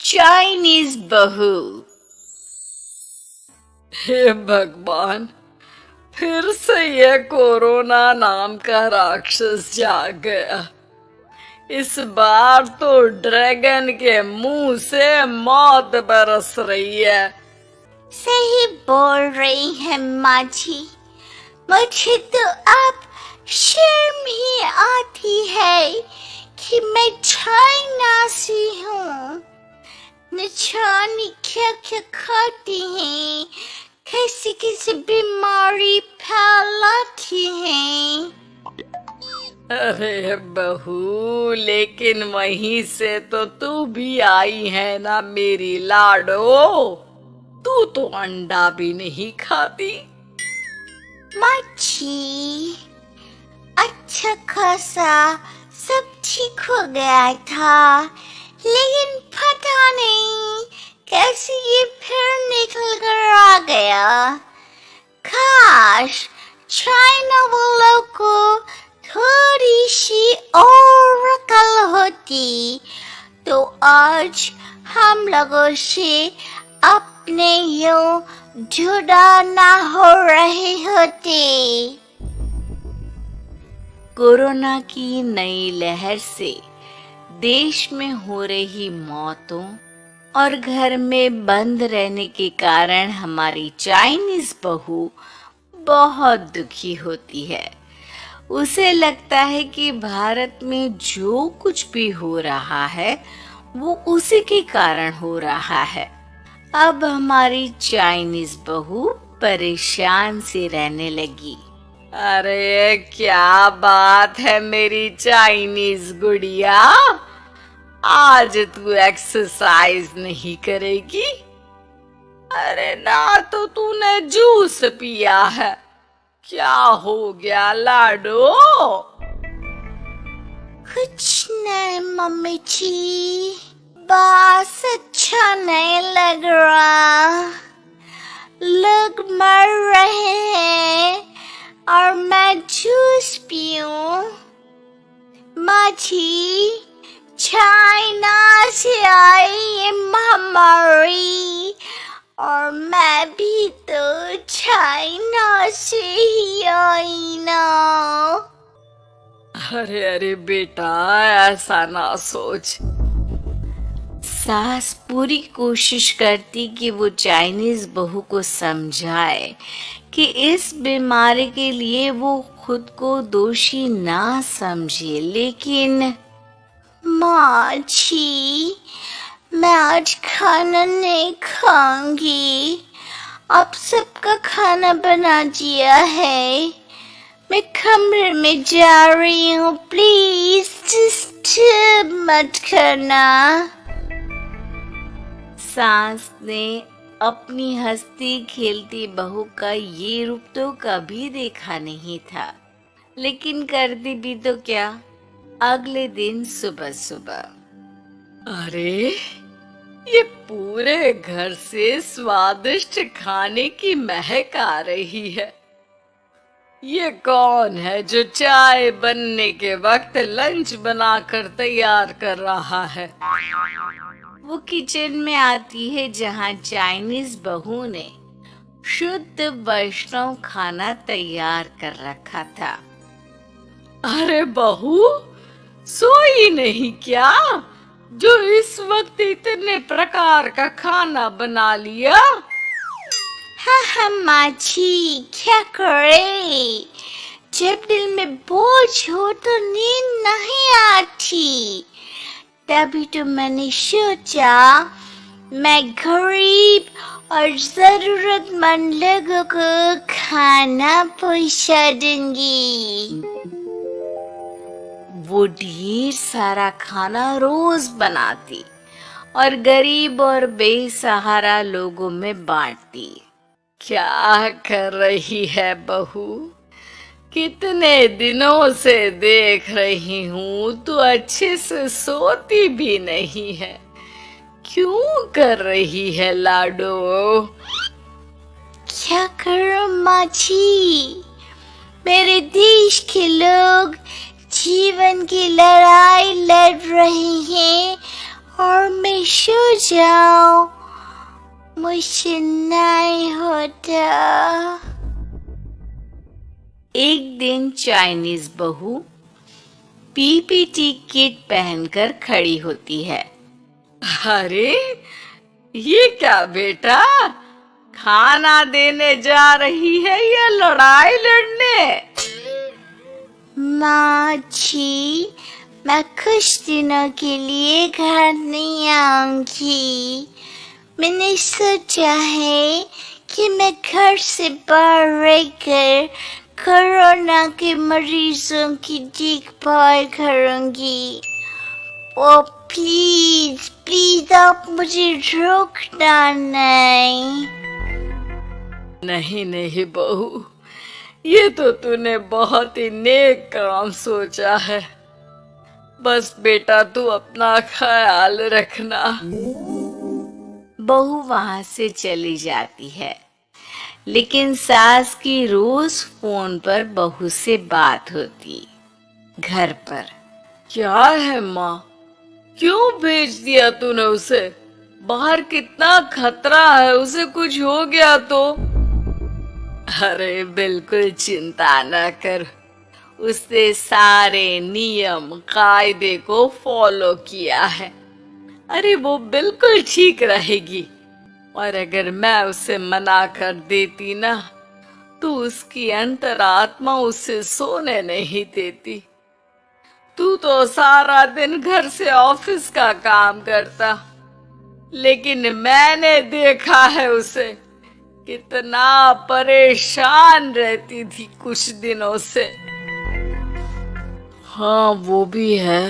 Chinese बहू। हे भगवान, फिर से ये कोरोना नाम का राक्षस जाग गया। इस बार तो ड्रैगन के मुंह से मौत बरस रही है। सही बोल रही है माँ जी। मुझे तो अब शर्म ही आती है कि मैं चाइना से हूँ। न जाने क्या क्या खाती हैं, कैसी कैसी बीमारी फैलाती हैं। अरे बहू, लेकिन वहीं से तो तू भी आई है ना मेरी लाडो। तू तो अंडा भी नहीं खाती। माँ जी, अच्छा खासा सब ठीक हो गया था, लेकिन पता नहीं कैसे ये फिर निकल कर आ गया। काश चाइना वालों को थोड़ी सी और अकल होती तो आज हम लोगों से अपने यूं जुदा ना हो रहे होते। कोरोना की नई लहर से देश में हो रही मौतों और घर में बंद रहने के कारण हमारी चाइनीज बहू बहुत दुखी होती है। उसे लगता है कि भारत में जो कुछ भी हो रहा है वो उसी के कारण हो रहा है। अब हमारी चाइनीज बहू परेशान सी रहने लगी। अरे क्या बात है मेरी चाइनीज गुड़िया, आज तू एक्सरसाइज नहीं करेगी? अरे ना तो तूने जूस पिया है। क्या हो गया लाडो? कुछ नहीं मम्मी जी, बस अच्छा नहीं लग रहा। लोग मर रहे हैं और मैं जूस पीऊं। माँ जी, चाइना से आई ये महामारी और मैं भी तो चाइना से ही आई ना। अरे अरे बेटा, ऐसा ना सोच। सास पूरी कोशिश करती कि वो चाइनीज बहू को समझाए कि इस बीमारी के लिए वो खुद को दोषी ना समझे, लेकिन माँ जी, मैं आज खाना नहीं खाऊंगी। अब सबका खाना बना दिया है। मैं कमरे में जा रही हूँ, प्लीज डिस्टर्ब मत करना। सास ने अपनी हंसती खेलती बहू का ये रूप तो कभी देखा नहीं था, लेकिन करती भी तो क्या। अगले दिन सुबह सुबह, अरे ये पूरे घर से स्वादिष्ट खाने की महक आ रही है। ये कौन है जो चाय बनने के वक्त लंच बनाकर तैयार कर रहा है? वो किचन में आती है जहाँ चाइनीज बहू ने शुद्ध वैष्णव खाना तैयार कर रखा था। अरे बहू, सोई नहीं क्या जो इस वक्त इतने प्रकार का खाना बना लिया? हाँ माँ जी, क्या करे, जब दिल में बोझ हो तो नींद नहीं आती। तभी तो मैंने सोचा मैं गरीब और जरूरतमंद लोगों को खाना पहुंचा दूंगी। वो ढेर सारा खाना रोज बनाती और गरीब और बेसहारा लोगों में बांटती। क्या कर रही है बहू? कितने दिनों से देख रही हूँ तू अच्छे से सोती भी नहीं है। क्यों कर रही है लाडो? क्या करूं माँ जी, मेरे देश के लोग जीवन की लड़ाई लड़ रहे हैं और मैं सो जाऊं, मुझसे नहीं होता। एक दिन चाइनीज बहू पीपीटी किट पहनकर खड़ी होती है। अरे ये क्या बेटा, खाना देने जा रही है या लड़ाई लड़ने? माँ जी, मैं कुछ दिनों के लिए घर नहीं आऊंगी। मैंने सोचा है कि मैं घर से बाहर रहकर कोरोना के मरीजों की देखभाल करूंगी। ओ प्लीज प्लीज, आप मुझे रोकना नहीं। नहीं नहीं बहू, ये तो तूने बहुत ही नेक काम सोचा है। बस बेटा तू अपना ख्याल रखना। बहू वहां से चली जाती है, लेकिन सास की रोज फोन पर बहू से बात होती। घर पर क्या है माँ, क्यों भेज दिया तूने उसे? बाहर कितना खतरा है, उसे कुछ हो गया तो? अरे बिल्कुल चिंता न कर, उसने सारे नियम कायदे को फॉलो किया है। अरे वो बिल्कुल ठीक रहेगी। और अगर मैं उसे मना कर देती ना, तो उसकी अंतरात्मा उसे सोने नहीं देती। तू तो सारा दिन घर से ऑफिस का काम करता, लेकिन मैंने देखा है उसे कितना परेशान रहती थी कुछ दिनों से। हाँ वो भी है।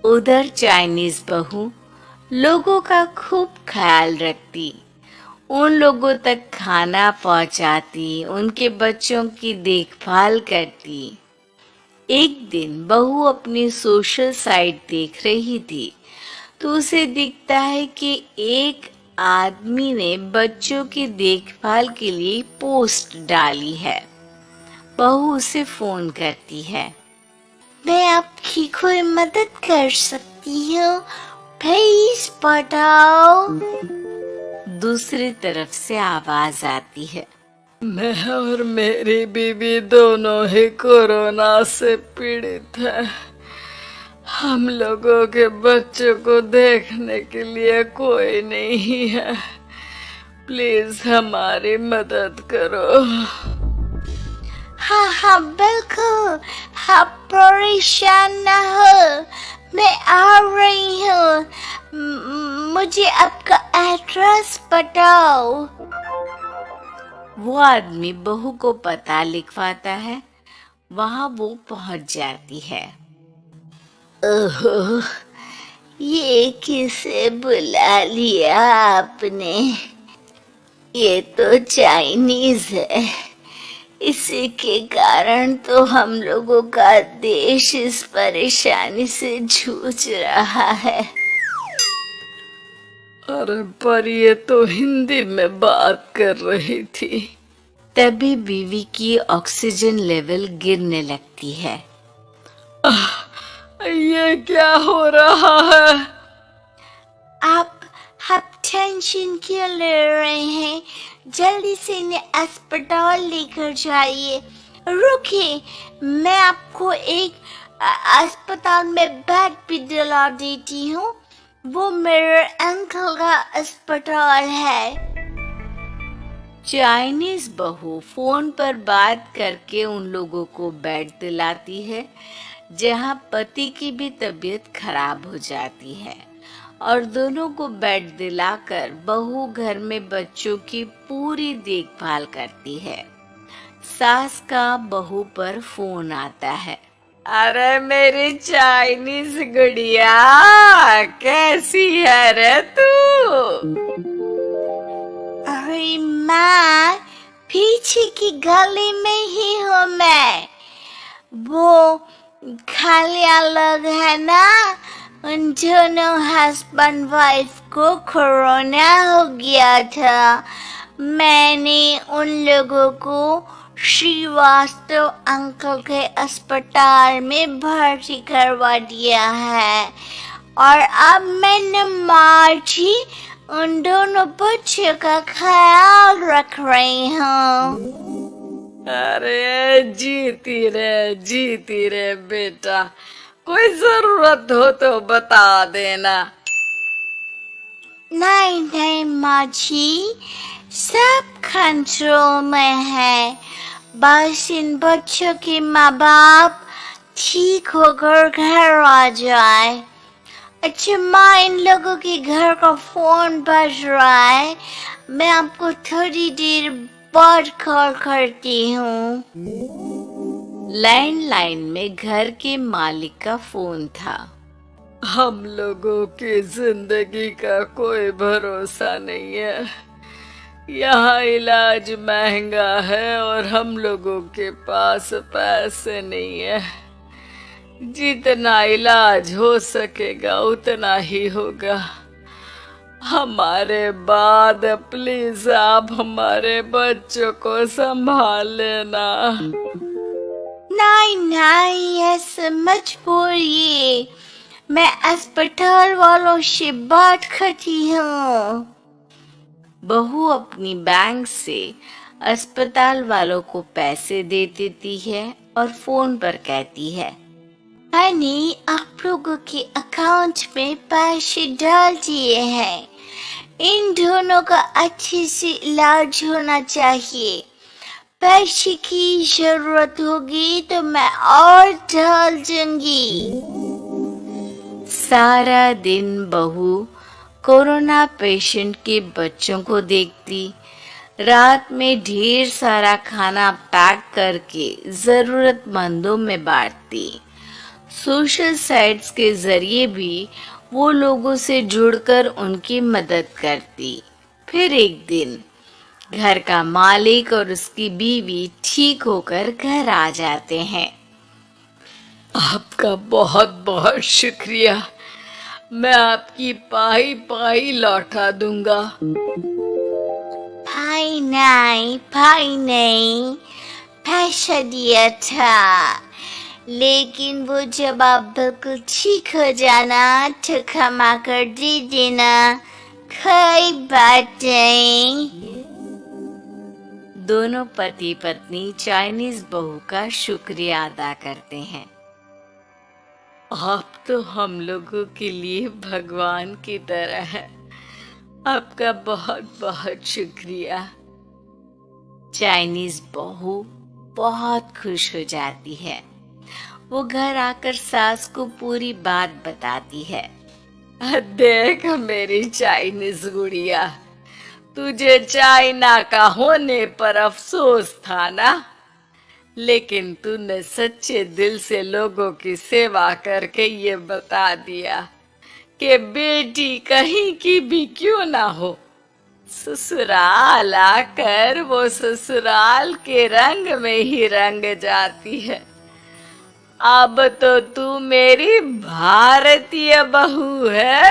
उधर चाइनीज बहू लोगों का खूब ख्याल रखती, उन लोगों तक खाना पहुंचाती, उनके बच्चों की देखभाल करती। एक दिन बहू अपनी सोशल साइट देख रही थी, तो उसे दिखता है कि एक आदमी ने बच्चों की देखभाल के लिए पोस्ट डाली है। बहू उसे फोन करती है। मैं आपकी कोई मदद कर सकती हूँ, प्लीज बताओ। दूसरी तरफ से आवाज आती है। मैं और मेरी बीवी दोनों ही कोरोना से पीड़ित हैं। हम लोगों के बच्चों को देखने के लिए कोई नहीं है। प्लीज हमारी मदद करो। हाँ हाँ बिल्कुल, आप परेशान न हो, मैं आ रही हूँ। मुझे आपका एड्रेस बताओ। वो आदमी बहू को पता लिखवाता है, वहां वो पहुंच जाती है। ओहो, ये किसे बुला लिया आपने? ये तो चाइनीज है, इसी के कारण तो हम लोगों का देश इस परेशानी से जूझ रहा है। अरे पर ये तो हिंदी में बात कर रही थी। तभी बीवी की ऑक्सीजन लेवल गिरने लगती है। ये क्या हो रहा है? आप टेंशन क्यों ले रहे हैं? जल्दी से इन्हें अस्पताल लेकर जाइए। रुकिए, मैं आपको एक अस्पताल में बेड भी दिला देती हूँ। वो मेरे अंकल का अस्पताल है। चाइनीज बहू फोन पर बात करके उन लोगों को बेड दिलाती है, जहाँ पति की भी तबीयत खराब हो जाती है, और दोनों को बेड दिलाकर बहू घर में बच्चों की पूरी देखभाल करती है। सास का बहू पर फोन आता है। अरे मेरी चाइनीज गुड़िया, कैसी है रे तू? अरे माँ, पीछे की गली में ही हूँ मैं। वो खालिया लोग है ना, उन दोनों हस्बैंड वाइफ को कोरोना हो गया था। मैंने उन लोगों को श्रीवास्तव अंकल के अस्पताल में भर्ती करवा दिया है। और अब मैं न मार्ची उन दोनों बच्चों का ख्याल रख रही हूँ। अरे जीती रे बेटा, कोई जरूरत हो तो बता देना। नहीं नहीं माँ जी, सब कंट्रोल में है। बस इन बच्चों के माँ बाप ठीक होकर घर आ जाए। अच्छा माँ, इन लोगों के घर का फोन बज रहा है, मैं आपको थोड़ी देर बाद कॉल करती हूँ। लैंडलाइन में घर के मालिक का फोन था। हम लोगों की जिंदगी का कोई भरोसा नहीं है। यहाँ इलाज महंगा है और हम लोगों के पास पैसे नहीं है। जितना इलाज हो सकेगा उतना ही होगा। हमारे बाद प्लीज आप हमारे बच्चों को संभाल लेना। नहीं नहीं, ऐसे मत बोलिए, मैं अस्पताल वालों से बात करती हूँ। बहू अपनी बैंक से अस्पताल वालों को पैसे दे देती है और फोन पर कहती है, हनी आप लोगों के अकाउंट में पैसे डाल दिए हैं, इन दोनों का अच्छे से इलाज होना चाहिए। पैसे की जरूरत होगी तो मैं और डाल दूंगी। सारा दिन बहू कोरोना पेशेंट के बच्चों को देखती, रात में ढेर सारा खाना पैक करके जरूरतमंदों में बांटती। सोशल साइट्स के जरिए भी वो लोगों से जुड़कर उनकी मदद करती। फिर एक दिन घर का मालिक और उसकी बीवी ठीक होकर घर आ जाते हैं। आपका बहुत बहुत शुक्रिया, मैं आपकी पाई पाई लौटा दूंगा। भाई नहीं, पैसा दिया था, लेकिन वो जब आप बिल्कुल ठीक हो जाना तो क्षमा कर दे देना, कोई बात नहीं। दोनों पति पत्नी चाइनीज बहू का शुक्रिया अदा करते हैं। आप तो हम लोगों के लिए भगवान की तरह हैं। आपका बहुत बहुत शुक्रिया। चाइनीज बहू बहुत खुश हो जाती है। वो घर आकर सास को पूरी बात बताती है। देख मेरी चाइनीज गुड़िया, तुझे चाइना का होने पर अफसोस था ना, लेकिन तूने सच्चे दिल से लोगों की सेवा करके ये बता दिया कि बेटी कहीं की भी क्यों ना हो, ससुराल आकर वो ससुराल के रंग में ही रंग जाती है। अब तो तू मेरी भारतीय बहू है।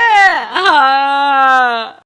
हाँ।